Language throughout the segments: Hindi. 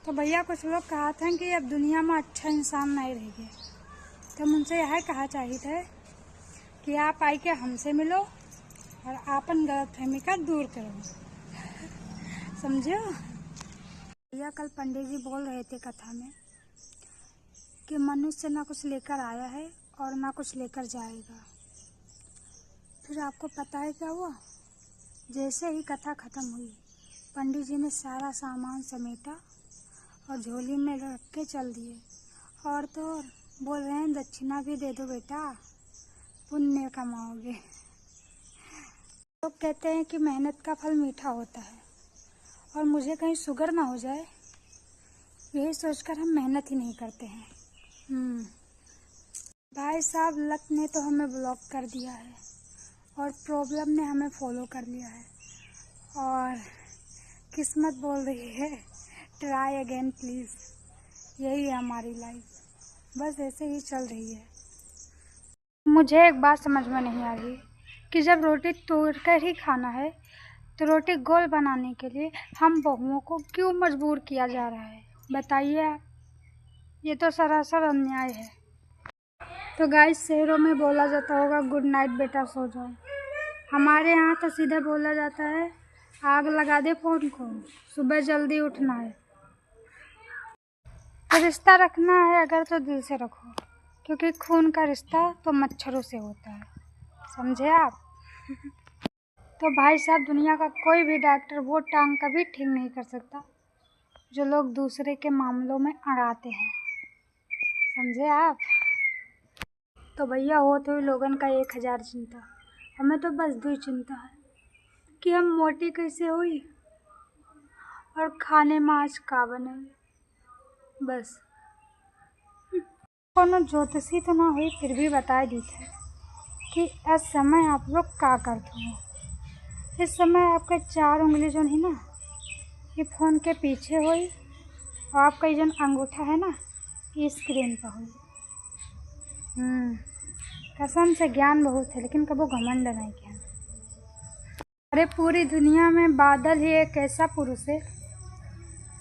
तो भैया कुछ लोग कहा था कि अब दुनिया में अच्छा इंसान नहीं रह गया, तो मुझसे यह कहा चाहिए था कि आप आई के हमसे मिलो और आपन गलतफहमी का दूर करो। समझो भैया, कल पंडित जी बोल रहे थे कथा में कि मनुष्य ना कुछ लेकर आया है और ना कुछ लेकर जाएगा। फिर आपको पता है क्या हुआ? जैसे ही कथा खत्म हुई, पंडित जी ने सारा सामान समेटा और झोली में रख के चल दिए। और तो और बोल रहे हैं दक्षिणा भी दे दो बेटा, पुण्य कमाओगे। लोग कहते हैं कि मेहनत का फल मीठा होता है और मुझे कहीं शुगर ना हो जाए, यही सोचकर हम मेहनत ही नहीं करते हैं। भाई साहब, लक ने तो हमें ब्लॉक कर दिया है और प्रॉब्लम ने हमें फॉलो कर लिया है और किस्मत बोल रही है ट्राई अगेन प्लीज़। यही है हमारी लाइफ, बस ऐसे ही चल रही है। मुझे एक बात समझ में नहीं आ रही कि जब रोटी तोड़ कर ही खाना है तो रोटी गोल बनाने के लिए हम बहुओं को क्यों मजबूर किया जा रहा है? बताइए आप, ये तो सरासर अन्याय है। तो गाइस, शहरों में बोला जाता होगा गुड नाइट बेटा सो जाओ, हमारे यहाँ तो सीधे बोला जाता है आग लगा दे फ़ोन को, सुबह जल्दी उठना है। तो रिश्ता रखना है अगर तो दिल से रखो, क्योंकि खून का रिश्ता तो मच्छरों से होता है, समझे आप? तो भाई साहब, दुनिया का कोई भी डॉक्टर वो टांग कभी ठीक नहीं कर सकता जो लोग दूसरे के मामलों में अड़ाते हैं, समझे आप? तो भैया, हो तो लोगन का 1000 चिंता, हमें तो बस 2 चिंता है कि हम मोटी कैसे हुई और खाने में आज का बने। बस कोनो ज्योतिषी तो ना हुई, फिर भी बता दी था कि इस समय आप लोग का करते हो। इस समय आपके 4 उंगली जो है ना, ये फ़ोन के पीछे हुई और आपका जो अंगूठा है ना, ये स्क्रीन पर हुई। कसम से ज्ञान बहुत है, लेकिन कबो घमंड नहीं किया। अरे पूरी दुनिया में बादल ही एक ऐसा पुरुष है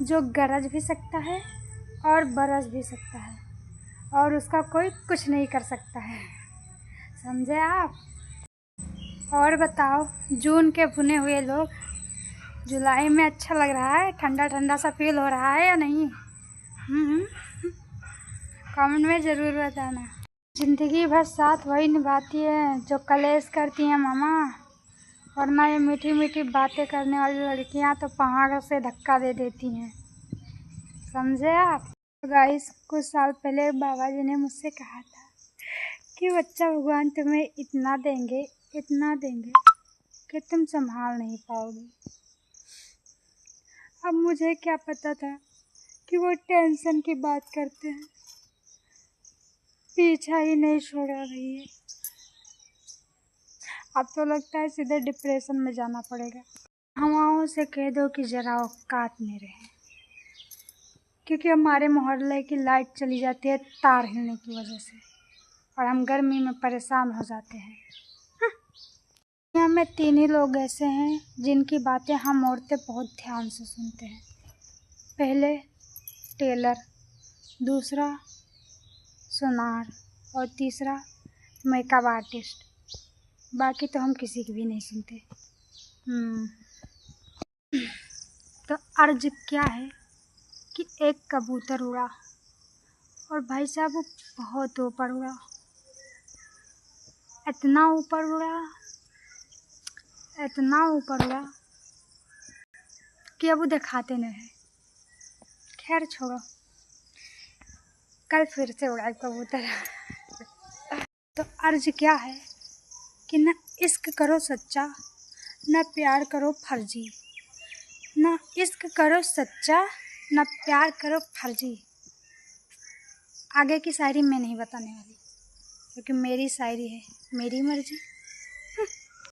जो गरज भी सकता है और बरस भी सकता है और उसका कोई कुछ नहीं कर सकता है, समझे आप? और बताओ, जून के भुने हुए लोग, जुलाई में अच्छा लग रहा है? ठंडा ठंडा सा फील हो रहा है या नहीं? कमेंट में ज़रूर बताना। ज़िंदगी भर साथ वही निभाती है जो कलेश करती हैं मामा, वरना ये मीठी मीठी बातें करने वाली लड़कियां तो पहाड़ों से धक्का दे देती हैं, समझे आप? गाइस, कुछ साल पहले बाबा जी ने मुझसे कहा था कि बच्चा भगवान तुम्हें इतना देंगे कि तुम संभाल नहीं पाओगे। अब मुझे क्या पता था कि वो टेंशन की बात करते हैं, पीछा ही नहीं छोड़ा रही है। अब तो लगता है सीधे डिप्रेशन में जाना पड़ेगा। हवाओं से कह दो कि जरा औकात में रहे, क्योंकि हमारे मोहल्ले की लाइट चली जाती है तार हिलने की वजह से और हम गर्मी में परेशान हो जाते हैं। दुनिया में 3 ही लोग ऐसे हैं जिनकी बातें हम औरतें बहुत ध्यान से सुनते हैं। पहले टेलर, दूसरा सोनार और तीसरा मेकअप आर्टिस्ट। बाकी तो हम किसी की भी नहीं सुनते। तो अर्ज क्या है कि एक कबूतर उड़ा और भाई साहब वो बहुत ऊपर उड़ा, इतना ऊपर उड़ा कि अब वो दिखाते नहीं है। खैर छोड़ो, कल फिर से उड़ा कबूतर। तो अर्ज क्या है कि न इश्क करो सच्चा, न प्यार करो फर्जी, न इश्क करो सच्चा, न प्यार करो फर्जी। आगे की शायरी मैं नहीं बताने वाली, क्योंकि मेरी शायरी है, मेरी मर्जी।